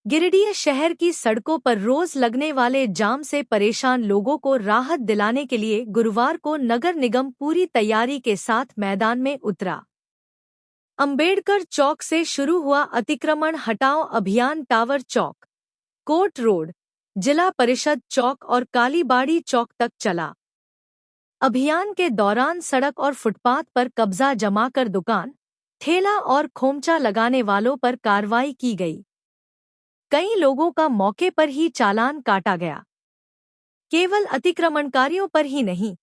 गिरिडीह शहर की सड़कों पर रोज लगने वाले जाम से परेशान लोगों को राहत दिलाने के लिए गुरुवार को नगर निगम पूरी तैयारी के साथ मैदान में उतरा। अंबेडकर चौक से शुरू हुआ अतिक्रमण हटाओ अभियान टावर चौक, कोर्ट रोड, जिला परिषद चौक और कालीबाड़ी चौक तक चला। अभियान के दौरान सड़क और फुटपाथ पर कब्जा जमाकर दुकान, ठेला और खोमचा लगाने वालों पर कार्रवाई की गई। कई लोगों का मौके पर ही चालान काटा गया। केवल अतिक्रमणकारियों पर ही नहीं,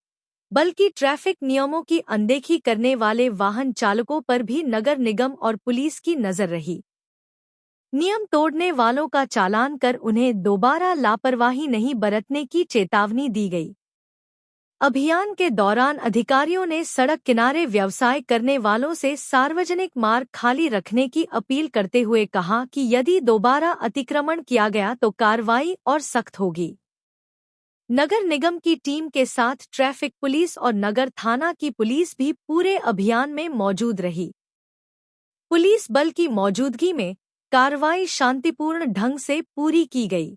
बल्कि ट्रैफिक नियमों की अनदेखी करने वाले वाहन चालकों पर भी नगर निगम और पुलिस की नजर रही। नियम तोड़ने वालों का चालान कर उन्हें दोबारा लापरवाही नहीं बरतने की चेतावनी दी गई। अभियान के दौरान अधिकारियों ने सड़क किनारे व्यवसाय करने वालों से सार्वजनिक मार्ग खाली रखने की अपील करते हुए कहा कि यदि दोबारा अतिक्रमण किया गया तो कार्रवाई और सख्त होगी। नगर निगम की टीम के साथ ट्रैफिक पुलिस और नगर थाना की पुलिस भी पूरे अभियान में मौजूद रही। पुलिस बल की मौजूदगी में कार्रवाई शांतिपूर्ण ढंग से पूरी की गई।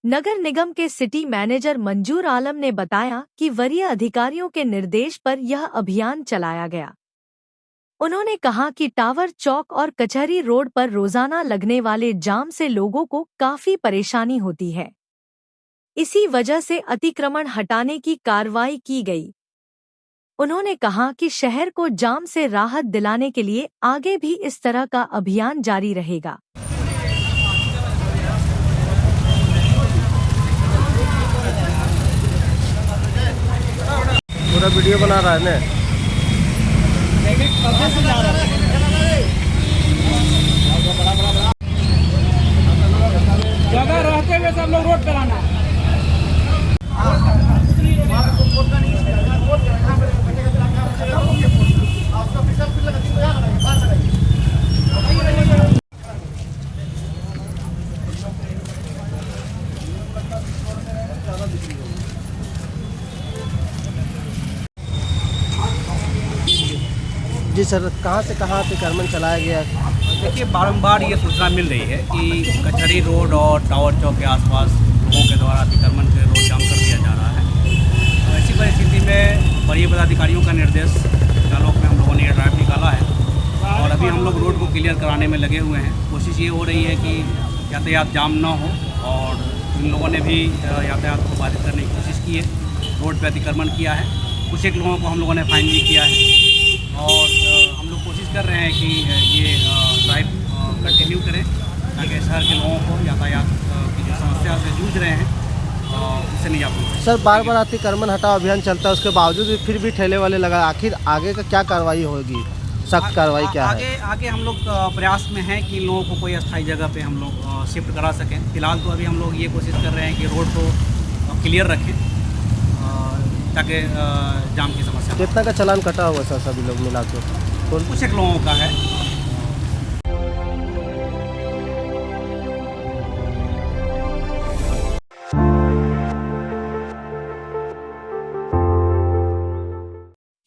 नगर निगम के सिटी मैनेजर मंजूर आलम ने बताया कि वरीय अधिकारियों के निर्देश पर यह अभियान चलाया गया। उन्होंने कहा कि टावर चौक और कचहरी रोड पर रोजाना लगने वाले जाम से लोगों को काफी परेशानी होती है। इसी वजह से अतिक्रमण हटाने की कार्रवाई की गई। उन्होंने कहा कि शहर को जाम से राहत दिलाने के लिए आगे भी इस तरह का अभियान जारी रहेगा। पूरा वीडियो बना रहा है ना। जगह रहते हुए सब लोग रोड पर आना। जी सर, कहाँ से कहाँ अतिक्रमण चलाया गया? देखिए, बारंबार ये सूचना मिल रही है कि कचहरी रोड और टावर चौक के आसपास लोगों के द्वारा अतिक्रमण के रोड जाम कर दिया जा रहा है। तो ऐसी परिस्थिति में वरीय पदाधिकारियों का निर्देश डालोक में हम लोगों ने ये ड्राइव निकाला है और अभी हम लोग रोड को क्लियर कराने में लगे हुए हैं। कोशिश ये हो रही है कि यातायात जाम ना हो और इन लोगों ने भी यातायात को बाधित करने की कोशिश की है, रोड पर अतिक्रमण किया है। कुछ एक लोगों को हम लोगों ने फाइन भी किया है और हम लोग कोशिश कर रहे हैं कि ये ड्राइव कंटिन्यू करें ताकि शहर के लोगों को यातायात की जो समस्या से जूझ रहे हैं उससे निजात मिले। सर, बार बार अतिक्रमण हटाओ अभियान चलता है, उसके बावजूद भी फिर भी ठेले वाले लगा। आखिर आगे का क्या कार्रवाई होगी? सख्त कार्रवाई क्या है? आगे हम लोग प्रयास में हैं कि लोगों को कोई अस्थायी जगह पे हम लोग शिफ्ट करा सकें। फिलहाल तो अभी हम लोग ये कोशिश कर रहे हैं कि रोड को क्लियर रखें ताकि जाम की समस्या। कितना का चालान कटा हुआ सर सभी लोग मिला के? कुछ एक लोगों का है।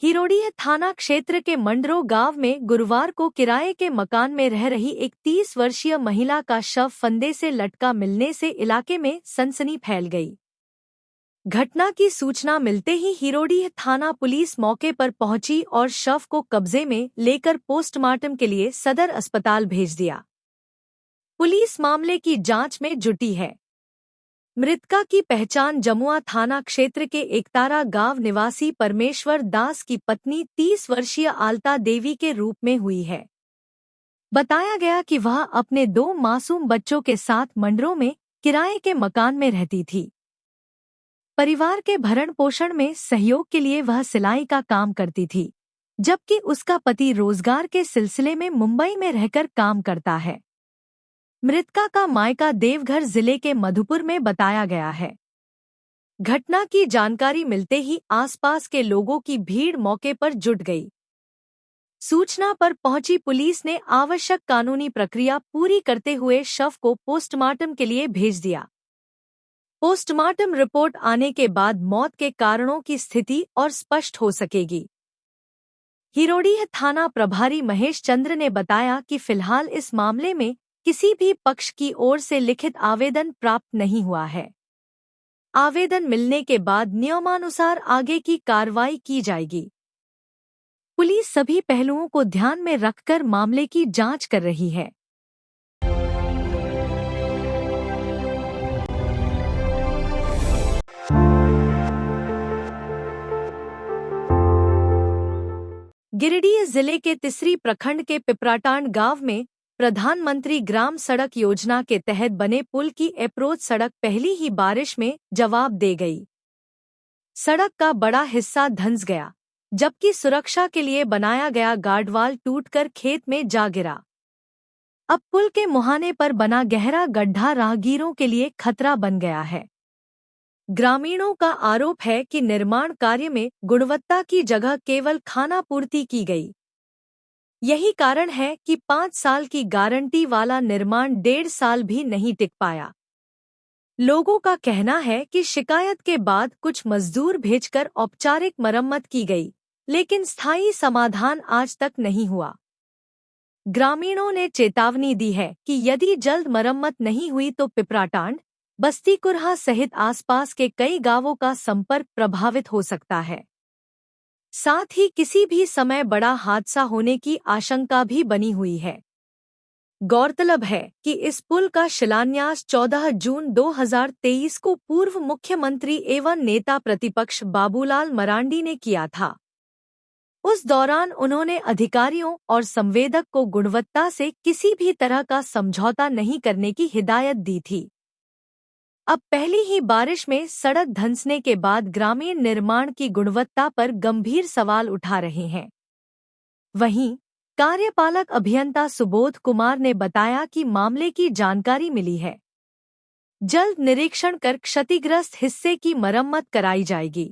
हिरोडीह थाना क्षेत्र के मंडरो गांव में गुरुवार को किराए के मकान में रह रही एक 30 वर्षीय महिला का शव फंदे से लटका मिलने से इलाके में सनसनी फैल गई। घटना की सूचना मिलते ही हिरोडीह थाना पुलिस मौके पर पहुंची और शव को कब्जे में लेकर पोस्टमार्टम के लिए सदर अस्पताल भेज दिया। पुलिस मामले की जांच में जुटी है। मृतका की पहचान जमुआ थाना क्षेत्र के एकतारा गांव निवासी परमेश्वर दास की पत्नी 30 वर्षीय आलता देवी के रूप में हुई है। बताया गया कि वह अपने 2 मासूम बच्चों के साथ मंडरों में किराए के मकान में रहती थी। परिवार के भरण पोषण में सहयोग के लिए वह सिलाई का काम करती थी, जबकि उसका पति रोजगार के सिलसिले में मुंबई में रहकर काम करता है। मृतका का मायका देवघर जिले के मधुपुर में बताया गया है। घटना की जानकारी मिलते ही आसपास के लोगों की भीड़ मौके पर जुट गई। सूचना पर पहुंची पुलिस ने आवश्यक कानूनी प्रक्रिया पूरी करते हुए शव को पोस्टमार्टम के लिए भेज दिया। पोस्टमार्टम रिपोर्ट आने के बाद मौत के कारणों की स्थिति और स्पष्ट हो सकेगी। हिरोडीह थाना प्रभारी महेश चंद्र ने बताया कि फिलहाल इस मामले में किसी भी पक्ष की ओर से लिखित आवेदन प्राप्त नहीं हुआ है। आवेदन मिलने के बाद नियमानुसार आगे की कार्रवाई की जाएगी। पुलिस सभी पहलुओं को ध्यान में रखकर मामले की जांच कर रही है। गिरिडीह जिले के तिसरी प्रखंड के पिपराटांड गांव में प्रधानमंत्री ग्राम सड़क योजना के तहत बने पुल की अप्रोच सड़क पहली ही बारिश में जवाब दे गई। सड़क का बड़ा हिस्सा धंस गया, जबकि सुरक्षा के लिए बनाया गया गार्डवाल टूटकर खेत में जा गिरा। अब पुल के मुहाने पर बना गहरा गड्ढा राहगीरों के लिए खतरा बन गया है। ग्रामीणों का आरोप है कि निर्माण कार्य में गुणवत्ता की जगह केवल खानापूर्ति की गई। यही कारण है कि 5 साल की गारंटी वाला निर्माण 1.5 साल भी नहीं टिक पाया। लोगों का कहना है कि शिकायत के बाद कुछ मजदूर भेजकर औपचारिक मरम्मत की गई, लेकिन स्थायी समाधान आज तक नहीं हुआ। ग्रामीणों ने चेतावनी दी है कि यदि जल्द मरम्मत नहीं हुई तो पिपराटांड, बस्ती कुरहा सहित आसपास के कई गांवों का संपर्क प्रभावित हो सकता है। साथ ही किसी भी समय बड़ा हादसा होने की आशंका भी बनी हुई है। गौरतलब है कि इस पुल का शिलान्यास 14 जून 2023 को पूर्व मुख्यमंत्री एवं नेता प्रतिपक्ष बाबूलाल मरांडी ने किया था। उस दौरान उन्होंने अधिकारियों और संवेदक को गुणवत्ता से किसी भी तरह का समझौता नहीं करने की हिदायत दी थी। अब पहली ही बारिश में सड़क धंसने के बाद ग्रामीण निर्माण की गुणवत्ता पर गंभीर सवाल उठा रहे हैं। वहीं कार्यपालक अभियंता सुबोध कुमार ने बताया कि मामले की जानकारी मिली है। जल्द निरीक्षण कर क्षतिग्रस्त हिस्से की मरम्मत कराई जाएगी।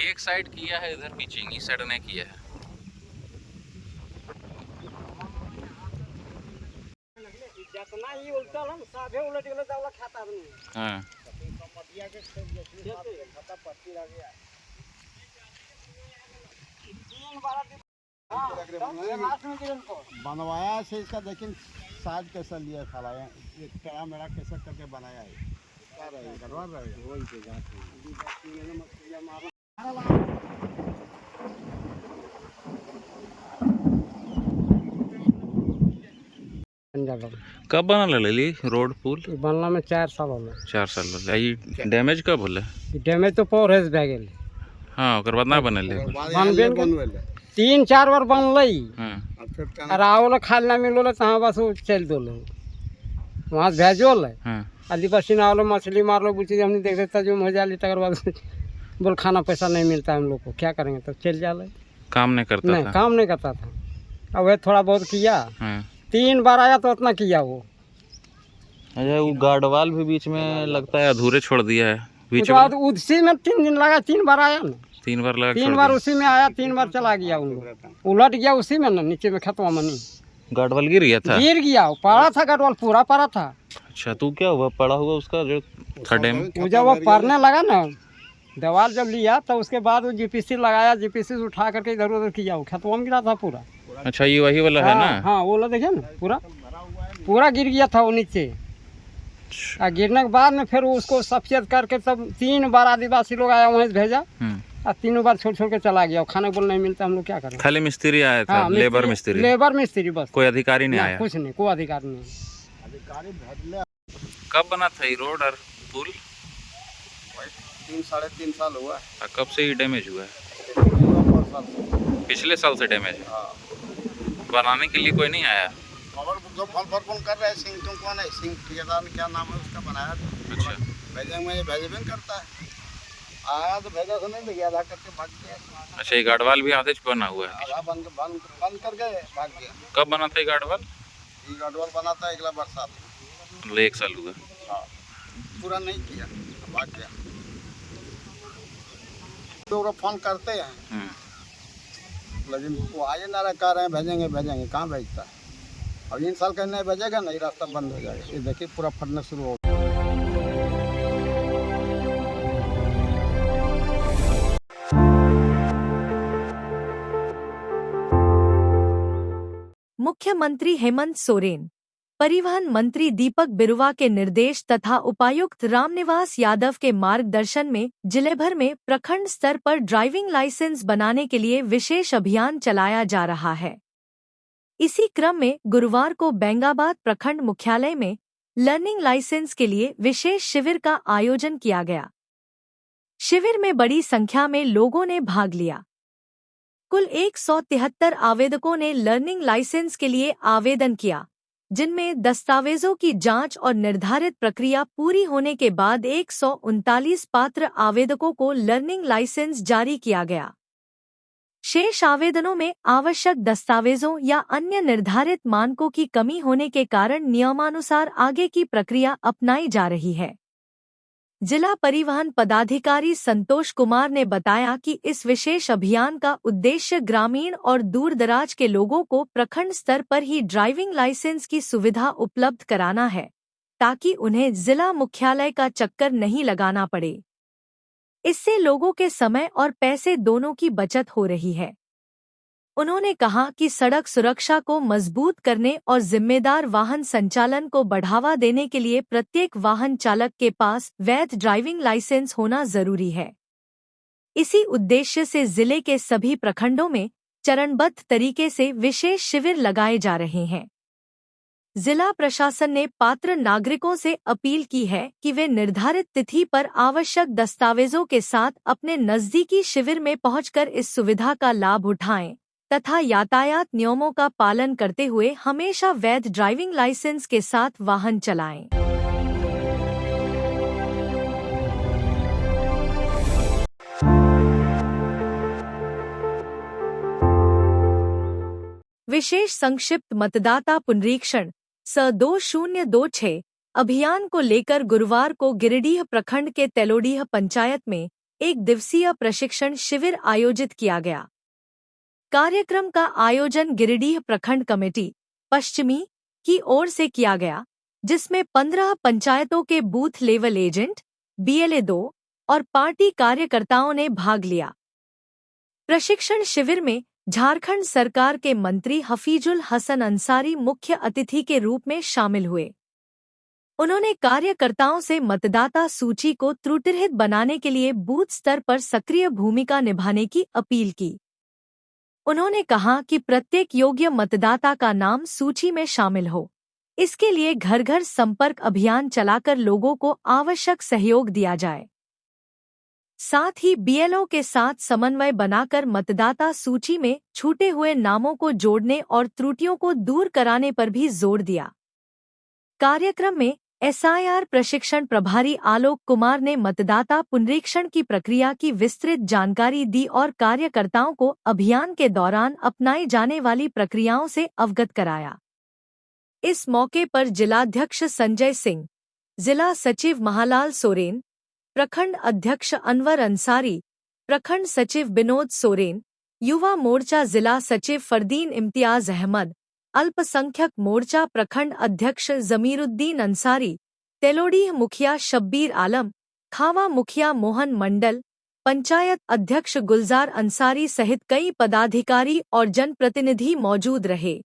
एक साइड किया है, इधर पिचिंग इस साइड ने किया है। जितना ही उल्टल हम साभे उलट गेलो जावला खाता नहीं। हां मटिया के खाता पट्टी लग गया। 3 बार लास्ट में गिरन को बनवाया से इसका, लेकिन साइड कैसा लिया साला, एक टेढ़ा मेढ़ा कैसा करके बनाया है। क्या रहेगा करवा रहेगा वही के जांच कब बना लली रोड पुल? बनला में 4 साल होला। 4 साल होला। ई डैमेज कब होला? डैमेज तो पौरेज भए गेल। हां, ओकर बाद ना बनले। बनबे 3-4 बार बनलई। हां, और आवल खाल ना मिलल तहां बस वो चल दोले वहां भेजोल। हां, आदिवासी ना आवल मछली मारलो बुची हमने देख देता जो मजा ली, तकर बाद बोल खाना पैसा नहीं मिलता हम लोग को, क्या करेंगे, तो चल जाले। काम नहीं करता नहीं, था। काम नहीं करता था। अब वह थोड़ा बहुत किया। हां, 3 बार आया तो उतना किया वो। अच्छा, वो गार्डवाल भी बीच में लगता है अधूरे छोड़ दिया है बीच उसके में। बाद उसी में 3 दिन लगा, 3 बार आया ना। 3 बार लगा 3 बार उसी में आया, 3 बार चला गया उन लोग, उलट गया उसी में ना, नीचे में खतवा में नहीं गार्डवाल गिर गया था। गिर गया, पड़ा था गार्डवाल, पूरा पड़ा था। अच्छा, तू क्या हुआ पड़ा हुआ उसका जो खड्डे में? वो जब वो पड़ने लगा ना, दीवार जब लिया तो उसके बाद वो जीपीसी लगाया, जीपीसी से उठा करके इधर उधर किया, वो खतवा में गिरा था पूरा। अच्छा, ये वही वाला है ना? हाँ, वो वाला देखिए ना, पूरा गिर गया था वो नीचे। और गिरने के बाद में फिर उसको सफेद करके तब 3 बार आदिवासी लोग आया, वहीं से भेजा और 3 बार छोड़ छोड़ के चला गया। खाने बोल नहीं मिलता, हम लोग क्या करें। खाली मिस्त्री आया था? हाँ, लेबर मिस्त्री? लेबर मिस्त्री बस, कोई अधिकारी नहीं आया? कुछ नहीं, कोई अधिकारी नहीं। कब बना था ये रोड और पुल? 3-3.5 साल हुआ है। और कब से ये डैमेज हुआ है? पिछले साल से डैमेज है। बनाने के लिए कोई नहीं आया? और जो फल कर रहे हैं सिंह, तुम कौन है? सिंह ठेकेदार ने क्या नाम है उसका बनाया था। अच्छा, भेजे में भेजबे करता है, आया तो भेजा तो नहीं तो गया, करके भाग गया। अच्छा, ये गार्डवाल भी आधे बना हुआ है? आधा बंद कर गए, भाग गया। कब बना था ये गार्डवाल? ये गार्डवाल बना था अगला बरसात में। मतलब 1 साल हुआ? हाँ, पूरा नहीं किया, भाग गया। तो फोन करते हैं, लेकिन वो आए ना रहा, कह रहे हैं भेजेंगे भेजेंगे, कहाँ भेजता है। अब इन साल का नहीं भेजेगा ना, ये रास्ता बंद हो जाएगा। ये देखिए पूरा फटना शुरू हो गया। मुख्यमंत्री हेमंत सोरेन परिवहन मंत्री दीपक बिरुवा के निर्देश तथा उपायुक्त रामनिवास यादव के मार्गदर्शन में जिले भर में प्रखंड स्तर पर ड्राइविंग लाइसेंस बनाने के लिए विशेष अभियान चलाया जा रहा है। इसी क्रम में गुरुवार को बेंगाबाद प्रखंड मुख्यालय में लर्निंग लाइसेंस के लिए विशेष शिविर का आयोजन किया गया। शिविर में बड़ी संख्या में लोगों ने भाग लिया। कुल 173 आवेदकों ने लर्निंग लाइसेंस के लिए आवेदन किया, जिनमें दस्तावेजों की जांच और निर्धारित प्रक्रिया पूरी होने के बाद 139 पात्र आवेदकों को लर्निंग लाइसेंस जारी किया गया। शेष आवेदनों में आवश्यक दस्तावेजों या अन्य निर्धारित मानकों की कमी होने के कारण नियमानुसार आगे की प्रक्रिया अपनाई जा रही है। जिला परिवहन पदाधिकारी संतोष कुमार ने बताया कि इस विशेष अभियान का उद्देश्य ग्रामीण और दूरदराज के लोगों को प्रखंड स्तर पर ही ड्राइविंग लाइसेंस की सुविधा उपलब्ध कराना है, ताकि उन्हें जिला मुख्यालय का चक्कर नहीं लगाना पड़े। इससे लोगों के समय और पैसे दोनों की बचत हो रही है। उन्होंने कहा कि सड़क सुरक्षा को मजबूत करने और जिम्मेदार वाहन संचालन को बढ़ावा देने के लिए प्रत्येक वाहन चालक के पास वैध ड्राइविंग लाइसेंस होना जरूरी है। इसी उद्देश्य से जिले के सभी प्रखंडों में चरणबद्ध तरीके से विशेष शिविर लगाए जा रहे हैं। जिला प्रशासन ने पात्र नागरिकों से अपील की है कि वे निर्धारित तिथि पर आवश्यक दस्तावेजों के साथ अपने नजदीकी शिविर में पहुंचकर इस सुविधा का लाभ उठाएं तथा यातायात नियमों का पालन करते हुए हमेशा वैध ड्राइविंग लाइसेंस के साथ वाहन चलाएं। विशेष संक्षिप्त मतदाता पुनरीक्षण स2026 अभियान को लेकर गुरुवार को गिरिडीह प्रखंड के तेलोडीह पंचायत में 1 दिवसीय प्रशिक्षण शिविर आयोजित किया गया। कार्यक्रम का आयोजन गिरिडीह प्रखंड कमेटी पश्चिमी की ओर से किया गया, जिसमें 15 पंचायतों के बूथ लेवल एजेंट, BLA 2 और पार्टी कार्यकर्ताओं ने भाग लिया। प्रशिक्षण शिविर में झारखंड सरकार के मंत्री हफीजुल हसन अंसारी मुख्य अतिथि के रूप में शामिल हुए। उन्होंने कार्यकर्ताओं से मतदाता सूची को त्रुटिरहित बनाने के लिए बूथ स्तर पर सक्रिय भूमिका निभाने की अपील की। उन्होंने कहा कि प्रत्येक योग्य मतदाता का नाम सूची में शामिल हो। इसके लिए घर घर संपर्क अभियान चलाकर लोगों को आवश्यक सहयोग दिया जाए। साथ ही BLO के साथ समन्वय बनाकर मतदाता सूची में छूटे हुए नामों को जोड़ने और त्रुटियों को दूर कराने पर भी जोर दिया। कार्यक्रम में SIR प्रशिक्षण प्रभारी आलोक कुमार ने मतदाता पुनरीक्षण की प्रक्रिया की विस्तृत जानकारी दी और कार्यकर्ताओं को अभियान के दौरान अपनाई जाने वाली प्रक्रियाओं से अवगत कराया। इस मौके पर जिलाध्यक्ष संजय सिंह, जिला सचिव महालाल सोरेन, प्रखंड अध्यक्ष अनवर अंसारी, प्रखंड सचिव विनोद सोरेन, युवा मोर्चा जिला सचिव फरदीन इम्तियाज अहमद, अल्पसंख्यक मोर्चा प्रखंड अध्यक्ष जमीरुद्दीन अंसारी, तेलोडीह मुखिया शब्बीर आलम, खावा मुखिया मोहन मंडल, पंचायत अध्यक्ष गुलजार अंसारी सहित कई पदाधिकारी और जनप्रतिनिधि मौजूद रहे।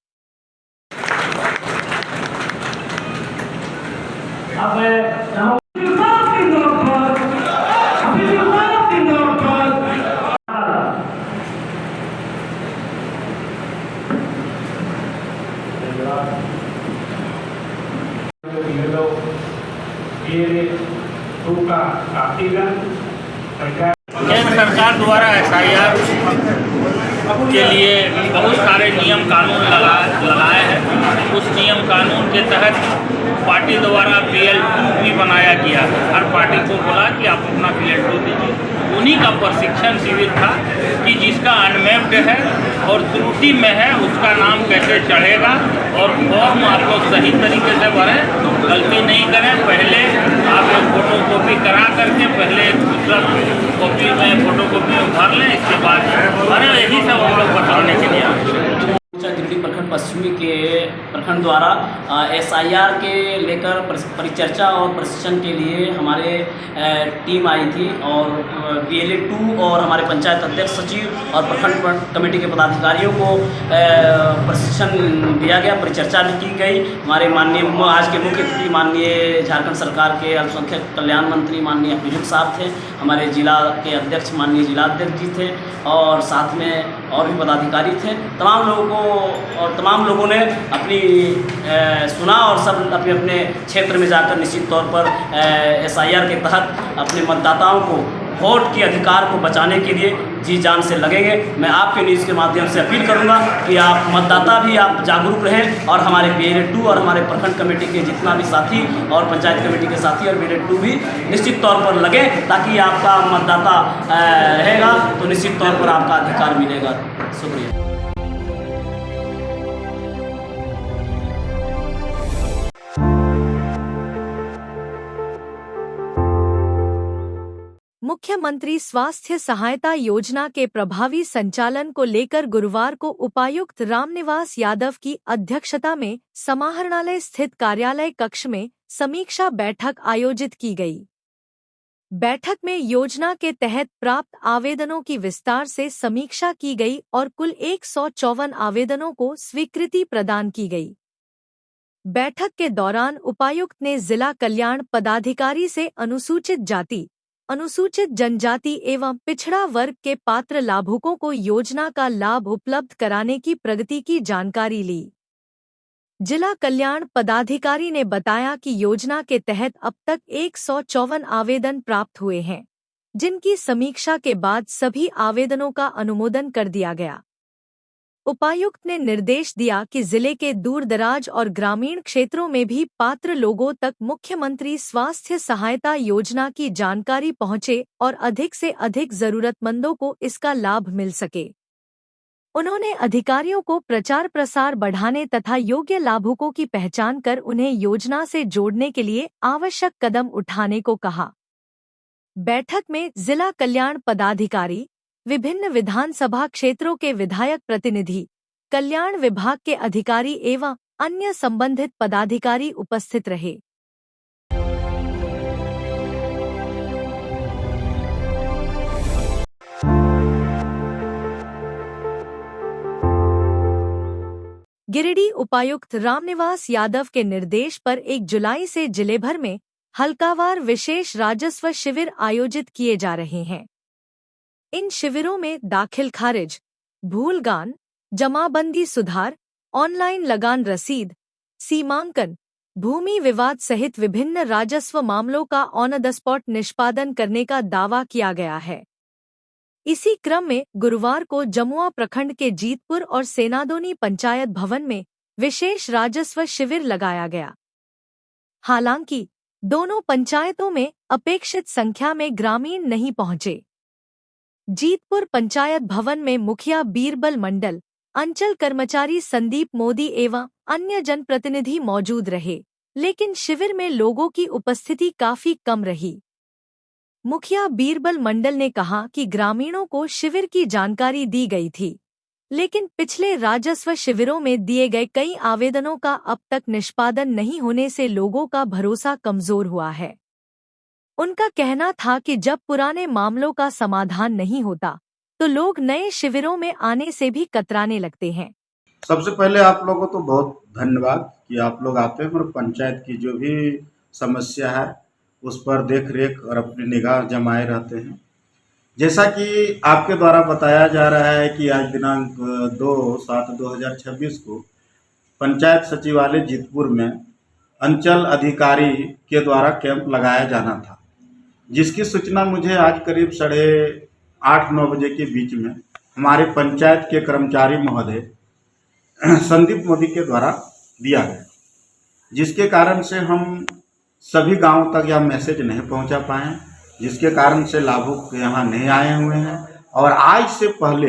केंद्र सरकार द्वारा SIR के लिए बहुत सारे नियम कानून लगाए हैं। उस नियम कानून के तहत पार्टी द्वारा BL2 भी बनाया गया है। हर पार्टी को बोला कि आप अपना BL2 दीजिए। उन्हीं का प्रशिक्षण शिविर था कि जिसका अनमैप्ड है और त्रुटि में है उसका नाम कैसे चढ़ेगा और फॉर्म आप लोग सही तरीके से भरें, गलती नहीं करें। पहले आप लोग फोटोकॉपी करा करके पहले दूसरा कॉपी में फोटोकॉपी में भर लें, इसके बाद भरें। यही सब हम लोग बताने के लिए गिरिडीह प्रखंड पश्चिमी के प्रखंड द्वारा SIR के लेकर परिचर्चा और प्रशिक्षण के लिए हमारे टीम आई थी और BLA 2 और हमारे पंचायत अध्यक्ष सचिव और प्रखंड कमेटी के पदाधिकारियों को प्रशिक्षण दिया गया, परिचर्चा भी की गई। हमारे माननीय आज के मुख्य अतिथि माननीय झारखंड सरकार के अल्पसंख्यक कल्याण मंत्री माननीय अभियुक्त साहब थे, हमारे जिला के अध्यक्ष माननीय जिलाध्यक्ष जी थे और साथ में और भी पदाधिकारी थे। तमाम लोगों ने अपनी सुना और सब अपने अपने क्षेत्र में जाकर निश्चित तौर पर SIR के तहत अपने मतदाताओं को वोट के अधिकार को बचाने के लिए जी जान से लगेंगे। मैं आपके न्यूज़ के माध्यम से अपील करूंगा कि आप मतदाता भी आप जागरूक रहें और हमारे BLA 2 और हमारे प्रखंड कमेटी के जितना भी साथी और पंचायत कमेटी के साथी और BLA 2 भी निश्चित तौर पर लगें, ताकि आपका मतदाता रहेगा तो निश्चित तौर पर आपका अधिकार मिलेगा। शुक्रिया। मुख्यमंत्री स्वास्थ्य सहायता योजना के प्रभावी संचालन को लेकर गुरुवार को उपायुक्त रामनिवास यादव की अध्यक्षता में समाहरणालय स्थित कार्यालय कक्ष में समीक्षा बैठक आयोजित की गई। बैठक में योजना के तहत प्राप्त आवेदनों की विस्तार से समीक्षा की गई और कुल 154 आवेदनों को स्वीकृति प्रदान की गई। बैठक के दौरान उपायुक्त ने जिला कल्याण पदाधिकारी से अनुसूचित जाति, अनुसूचित जनजाति एवं पिछड़ा वर्ग के पात्र लाभुकों को योजना का लाभ उपलब्ध कराने की प्रगति की जानकारी ली। जिला कल्याण पदाधिकारी ने बताया कि योजना के तहत अब तक 154 आवेदन प्राप्त हुए हैं, जिनकी समीक्षा के बाद सभी आवेदनों का अनुमोदन कर दिया गया। उपायुक्त ने निर्देश दिया कि जिले के दूरदराज और ग्रामीण क्षेत्रों में भी पात्र लोगों तक मुख्यमंत्री स्वास्थ्य सहायता योजना की जानकारी पहुंचे और अधिक से अधिक जरूरतमंदों को इसका लाभ मिल सके। उन्होंने अधिकारियों को प्रचार प्रसार बढ़ाने तथा योग्य लाभुकों की पहचान कर उन्हें योजना से जोड़ने के लिए आवश्यक कदम उठाने को कहा। बैठक में जिला कल्याण पदाधिकारी, विभिन्न विधानसभा क्षेत्रों के विधायक प्रतिनिधि, कल्याण विभाग के अधिकारी एवं अन्य संबंधित पदाधिकारी उपस्थित रहे। गिरिडीह उपायुक्त रामनिवास यादव के निर्देश पर 1 जुलाई से जिले भर में हल्कावार विशेष राजस्व शिविर आयोजित किए जा रहे हैं। इन शिविरों में दाखिल खारिज, भूलगान, जमाबंदी सुधार, ऑनलाइन लगान रसीद, सीमांकन, भूमि विवाद सहित विभिन्न राजस्व मामलों का ऑन द स्पॉट निष्पादन करने का दावा किया गया है। इसी क्रम में गुरुवार को जमुआ प्रखंड के जीतपुर और सेनादोनी पंचायत भवन में विशेष राजस्व शिविर लगाया गया। हालांकि दोनों पंचायतों में अपेक्षित संख्या में ग्रामीण नहीं पहुंचे। जीतपुर पंचायत भवन में मुखिया बीरबल मंडल, अंचल कर्मचारी संदीप मोदी एवं अन्य जनप्रतिनिधि मौजूद रहे, लेकिन शिविर में लोगों की उपस्थिति काफी कम रही। मुखिया बीरबल मंडल ने कहा कि ग्रामीणों को शिविर की जानकारी दी गई थी, लेकिन पिछले राजस्व शिविरों में दिए गए कई आवेदनों का अब तक निष्पादन नहीं होने से लोगों का भरोसा कमजोर हुआ है। उनका कहना था कि जब पुराने मामलों का समाधान नहीं होता तो लोग नए शिविरों में आने से भी कतराने लगते हैं। सबसे पहले आप लोगों को बहुत धन्यवाद कि आप लोग आते हैं और पंचायत की जो भी समस्या है उस पर देख रेख और अपनी निगाह जमाए रहते हैं। जैसा कि आपके द्वारा बताया जा रहा है कि आज दिनांक 2/7/2026 को पंचायत सचिवालय जीतपुर में अंचल अधिकारी के द्वारा कैंप लगाया जाना था, जिसकी सूचना मुझे आज करीब 8:30-9 बजे के बीच में हमारे पंचायत के कर्मचारी महोदय संदीप मोदी के द्वारा दिया गया, जिसके कारण से हम सभी गांवों तक यह मैसेज नहीं पहुंचा पाए, जिसके कारण से लाभुक यहाँ नहीं आए हुए हैं। और आज से पहले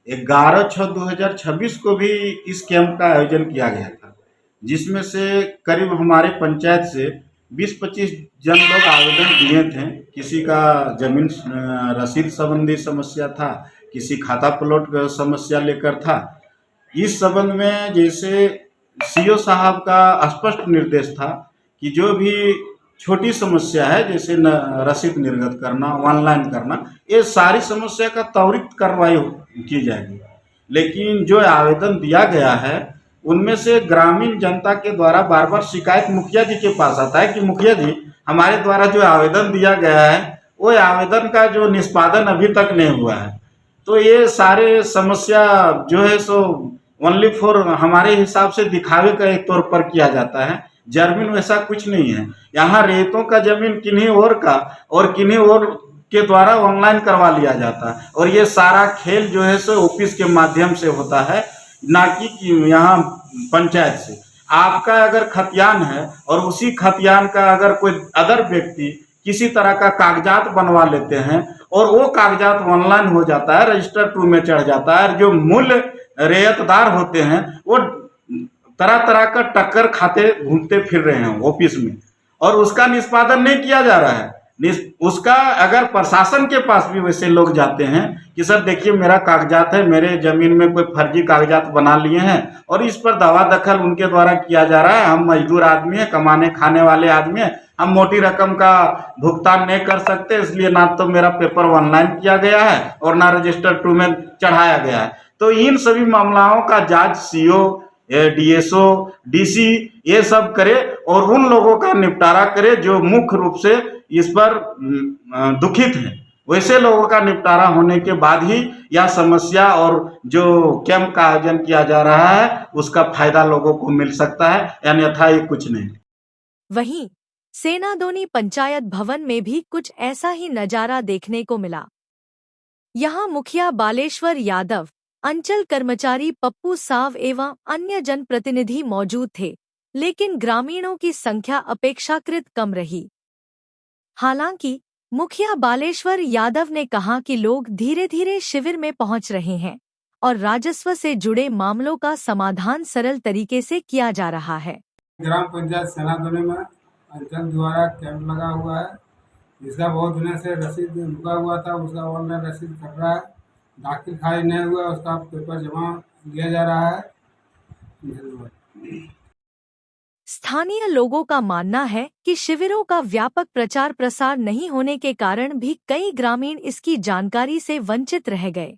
11/6/2026 को भी इस कैंप का आयोजन किया गया था, जिसमें से करीब हमारे पंचायत से 20-25 जन लोग आवेदन दिए थे। किसी का जमीन रसीद संबंधी समस्या था, किसी खाता प्लॉट समस्या लेकर था, इस संबंध में जैसे सीओ साहब का स्पष्ट निर्देश था कि जो भी छोटी समस्या है जैसे रसीद निर्गत करना, ऑनलाइन करना, ये सारी समस्या का त्वरित कार्रवाई की जाएगी। लेकिन जो आवेदन दिया गया है उनमें से ग्रामीण जनता के द्वारा बार बार शिकायत मुखिया जी के पास आता है कि मुखिया जी हमारे द्वारा जो आवेदन दिया गया है वो आवेदन का जो निष्पादन अभी तक नहीं हुआ है। तो ये सारे समस्या जो है सो ओनली फॉर हमारे हिसाब से दिखावे का एक तौर पर किया जाता है, जमीन वैसा कुछ नहीं है। यहाँ रेतों का जमीन किन्हीं और का और किन्हीं और के द्वारा ऑनलाइन करवा लिया जाता है और ये सारा खेल जो है सो ऑफिस के माध्यम से होता है, ना कि यहाँ पंचायत से। आपका अगर खतियान है और उसी खतियान का अगर कोई अदर व्यक्ति किसी तरह का कागजात बनवा लेते हैं और वो कागजात ऑनलाइन हो जाता है, रजिस्टर 2 में चढ़ जाता है, जो मूल रेयतदार होते हैं वो तरह तरह का टक्कर खाते घूमते फिर रहे हैं ऑफिस में और उसका निष्पादन नहीं किया जा रहा है। उसका अगर प्रशासन के पास भी वैसे लोग जाते हैं कि सर देखिए मेरा कागजात है, मेरे जमीन में कोई फर्जी कागजात बना लिए हैं और इस पर दावा दखल उनके द्वारा किया जा रहा है, हम मजदूर आदमी हैं, कमाने खाने वाले आदमी हैं, हम मोटी रकम का भुगतान नहीं कर सकते, इसलिए ना तो मेरा पेपर ऑनलाइन किया गया है और ना रजिस्टर 2 में चढ़ाया गया है। तो इन सभी मामलों का जांच सीओ, डीएसओ, डीसी ये सब करे और उन लोगों का निपटारा करे जो मुख्य रूप से इस पर दुखित हैं। वैसे लोगों का निपटारा होने के बाद ही यह समस्या और जो कैंप का आयोजन किया जा रहा है उसका फायदा लोगों को मिल सकता है, अन्यथा ये कुछ नहीं। वहीं सेनादोनी पंचायत भवन में भी कुछ ऐसा ही नजारा देखने को मिला। यहाँ मुखिया बालेश्वर यादव, अंचल कर्मचारी पप्पू साव एवं अन्य जनप्रतिनिधि मौजूद थे, लेकिन ग्रामीणों की संख्या अपेक्षाकृत कम रही। हालांकि मुखिया बालेश्वर यादव ने कहा कि लोग धीरे धीरे शिविर में पहुंच रहे हैं और राजस्व से जुड़े मामलों का समाधान सरल तरीके से किया जा रहा है। ग्राम पंचायत सेनादोनी में अंचल द्वारा कैंप लगा हुआ है, जिसका बहुत दिनों से रसीद रुका हुआ था, उसका ऑनलाइन रसीद कर रहा है, दाखिल खारिज नहीं हुआ, उसका पेपर जमा लिया जा रहा है। धन्यवाद। स्थानीय लोगों का मानना है कि शिविरों का व्यापक प्रचार प्रसार नहीं होने के कारण भी कई ग्रामीण इसकी जानकारी से वंचित रह गए।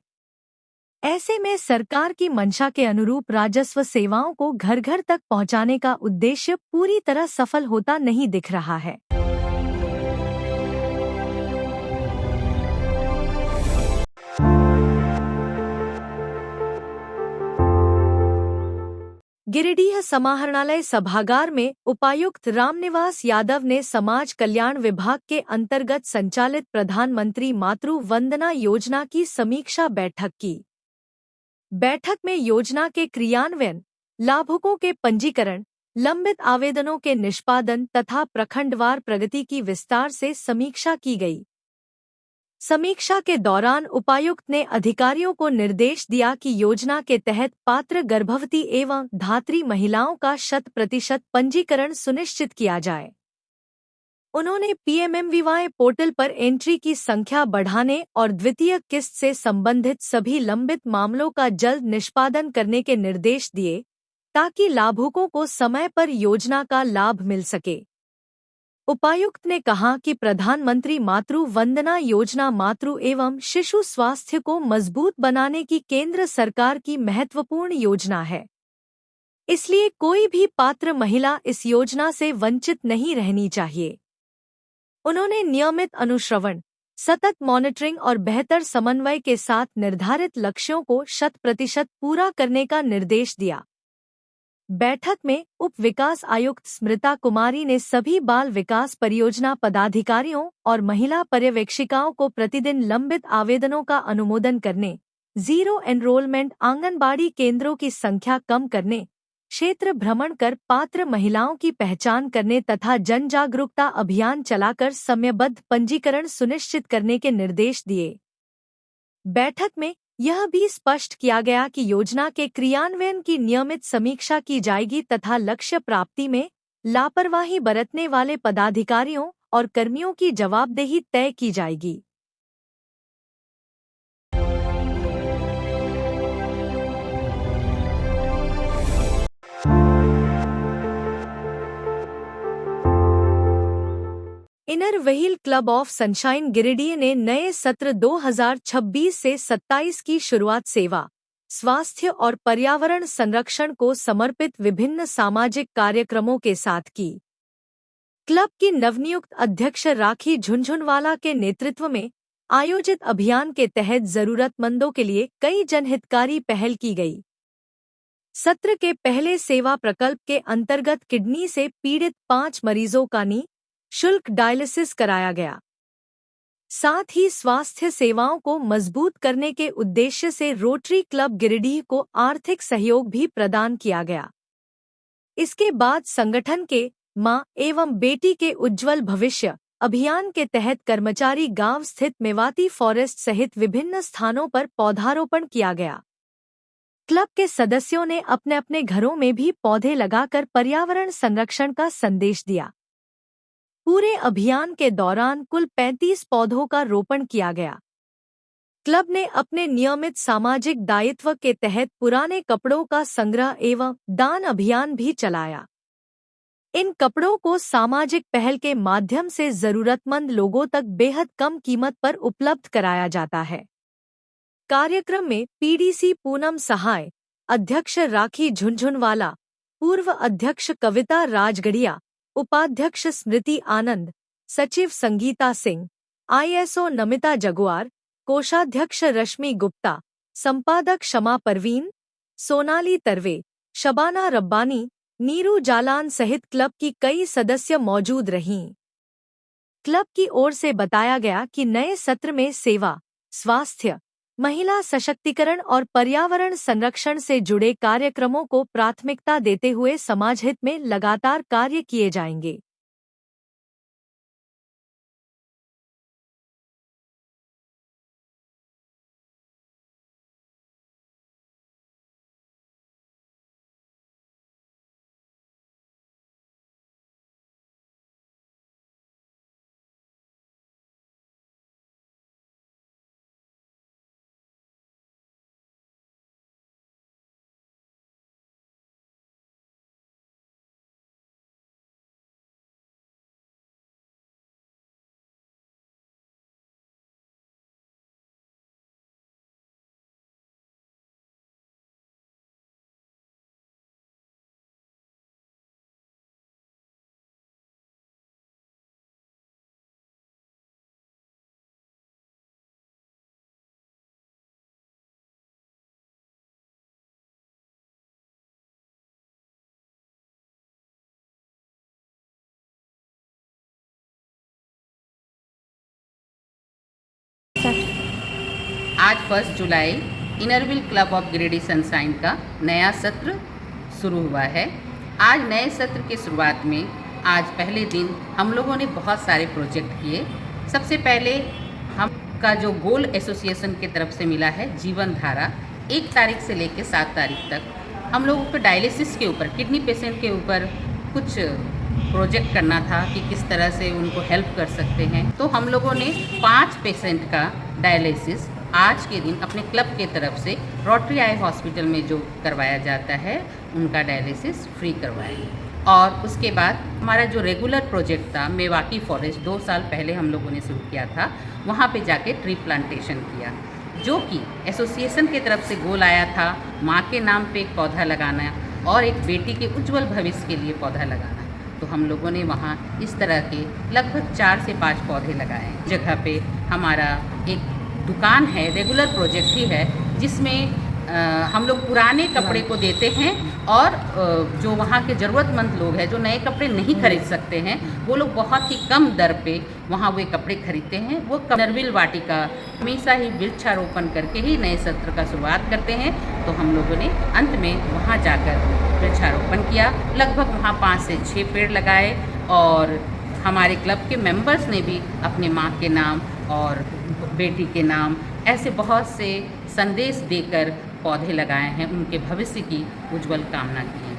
ऐसे में सरकार की मंशा के अनुरूप राजस्व सेवाओं को घर घर तक पहुंचाने का उद्देश्य पूरी तरह सफल होता नहीं दिख रहा है। गिरिडीह समाहरणालय सभागार में उपायुक्त रामनिवास यादव ने समाज कल्याण विभाग के अंतर्गत संचालित प्रधानमंत्री मातृ वंदना योजना की समीक्षा बैठक की। बैठक में योजना के क्रियान्वयन, लाभुकों के पंजीकरण, लंबित आवेदनों के निष्पादन तथा प्रखंडवार प्रगति की विस्तार से समीक्षा की गई। समीक्षा के दौरान उपायुक्त ने अधिकारियों को निर्देश दिया कि योजना के तहत पात्र गर्भवती एवं धात्री महिलाओं का 100% पंजीकरण सुनिश्चित किया जाए। उन्होंने पीएमएमवीवाई पोर्टल पर एंट्री की संख्या बढ़ाने और द्वितीय किस्त से संबंधित सभी लंबित मामलों का जल्द निष्पादन करने के निर्देश दिए, ताकि लाभुकों को समय पर योजना का लाभ मिल सके। उपायुक्त ने कहा कि प्रधानमंत्री मातृ वंदना योजना मातृ एवं शिशु स्वास्थ्य को मजबूत बनाने की केंद्र सरकार की महत्वपूर्ण योजना है, इसलिए कोई भी पात्र महिला इस योजना से वंचित नहीं रहनी चाहिए। उन्होंने नियमित अनुश्रवण, सतत मॉनिटरिंग और बेहतर समन्वय के साथ निर्धारित लक्ष्यों को 100% पूरा करने का निर्देश दिया। बैठक में उप विकास आयुक्त स्मृता कुमारी ने सभी बाल विकास परियोजना पदाधिकारियों और महिला पर्यवेक्षिकाओं को प्रतिदिन लंबित आवेदनों का अनुमोदन करने, जीरो एनरोलमेंट आंगनबाड़ी केंद्रों की संख्या कम करने, क्षेत्र भ्रमण कर पात्र महिलाओं की पहचान करने तथा जन जागरूकता अभियान चलाकर समयबद्ध पंजीकरण सुनिश्चित करने के निर्देश दिए। बैठक में यह भी स्पष्ट किया गया कि योजना के क्रियान्वयन की नियमित समीक्षा की जाएगी तथा लक्ष्य प्राप्ति में लापरवाही बरतने वाले पदाधिकारियों और कर्मियों की जवाबदेही तय की जाएगी। Inner wheel club of sunshine Giridih ने नए सत्र 2026 से 27 की शुरुआत सेवा, स्वास्थ्य और पर्यावरण संरक्षण को समर्पित विभिन्न सामाजिक कार्यक्रमों के साथ की। क्लब की नवनियुक्त अध्यक्ष राखी झुनझुनवाला के नेतृत्व में आयोजित अभियान के तहत जरूरतमंदों के लिए कई जनहितकारी पहल की गई। सत्र के पहले सेवा प्रकल्प के अंतर्गत किडनी से पीड़ित 5 मरीजों का निःशुल्क डायलिसिस कराया गया। साथ ही स्वास्थ्य सेवाओं को मजबूत करने के उद्देश्य से रोटरी क्लब गिरिडीह को आर्थिक सहयोग भी प्रदान किया गया। इसके बाद संगठन के मां एवं बेटी के उज्जवल भविष्य अभियान के तहत कर्मचारी गांव स्थित मेवाती फॉरेस्ट सहित विभिन्न स्थानों पर पौधारोपण किया गया। क्लब के सदस्यों ने अपने अपने घरों में भी पौधे लगाकर पर्यावरण संरक्षण का संदेश दिया। पूरे अभियान के दौरान कुल 35 पौधों का रोपण किया गया। क्लब ने अपने नियमित सामाजिक दायित्व के तहत पुराने कपड़ों का संग्रह एवं दान अभियान भी चलाया। इन कपड़ों को सामाजिक पहल के माध्यम से जरूरतमंद लोगों तक बेहद कम कीमत पर उपलब्ध कराया जाता है। कार्यक्रम में पीडीसी पूनम सहाय, अध्यक्ष राखी झुनझुनवाला, पूर्व अध्यक्ष कविता राजगढ़िया, उपाध्यक्ष स्मृति आनंद, सचिव संगीता सिंह, आईएसओ नमिता जगुआर, कोषाध्यक्ष रश्मि गुप्ता, संपादक शमा परवीन, सोनाली तरवे, शबाना रब्बानी, नीरू जालान सहित क्लब की कई सदस्य मौजूद रहीं। क्लब की ओर से बताया गया कि नए सत्र में सेवा, स्वास्थ्य, महिला सशक्तिकरण और पर्यावरण संरक्षण से जुड़े कार्यक्रमों को प्राथमिकता देते हुए समाजहित में लगातार कार्य किए जाएंगे। आज 1 जुलाई Inner Wheel club of Giridih sunshine का नया सत्र शुरू हुआ है। आज नए सत्र की शुरुआत में आज पहले दिन हम लोगों ने बहुत सारे प्रोजेक्ट किए। सबसे पहले हम का जो गोल एसोसिएशन की तरफ से मिला है जीवन धारा, 1 तारीख से लेकर 7 तारीख तक हम लोगों को डायलिसिस के ऊपर, किडनी पेशेंट के ऊपर कुछ प्रोजेक्ट करना था कि किस तरह से उनको हेल्प कर सकते हैं। तो हम लोगों ने 5 पेशेंट का डायलिसिस आज के दिन अपने क्लब के तरफ से रोटरी आई हॉस्पिटल में जो करवाया जाता है उनका डायलिसिस फ्री करवाएंगे। और उसके बाद हमारा जो रेगुलर प्रोजेक्ट था मेवाती फॉरेस्ट, 2 साल पहले हम लोगों ने शुरू किया था, वहाँ पे जाके ट्री प्लांटेशन किया, जो कि एसोसिएशन की तरफ से गोल आया था माँ के नाम पे एक पौधा लगाना और एक बेटी के उज्जवल भविष्य के लिए पौधा लगाना। तो हम लोगों ने वहाँ इस तरह के लगभग 4 से 5 पौधे लगाए। जगह पे हमारा एक दुकान है, रेगुलर प्रोजेक्ट ही है, जिसमें हम लोग पुराने कपड़े को देते हैं और जो वहाँ के ज़रूरतमंद लोग हैं जो नए कपड़े नहीं खरीद सकते हैं, वो लोग बहुत ही कम दर पे वहाँ वे कपड़े खरीदते हैं। वो इनरव्हील वाटिका हमेशा ही वृक्षारोपण करके ही नए सत्र का शुरुआत करते हैं। तो हम लोगों ने अंत में वहाँ जाकर वृक्षारोपण किया। लगभग वहाँ 5 से 6 पेड़ लगाए और हमारे क्लब के मेंबर्स ने भी अपने माँ के नाम और बेटी के नाम ऐसे बहुत से संदेश देकर पौधे लगाए हैं, उनके भविष्य की उज्जवल कामना की।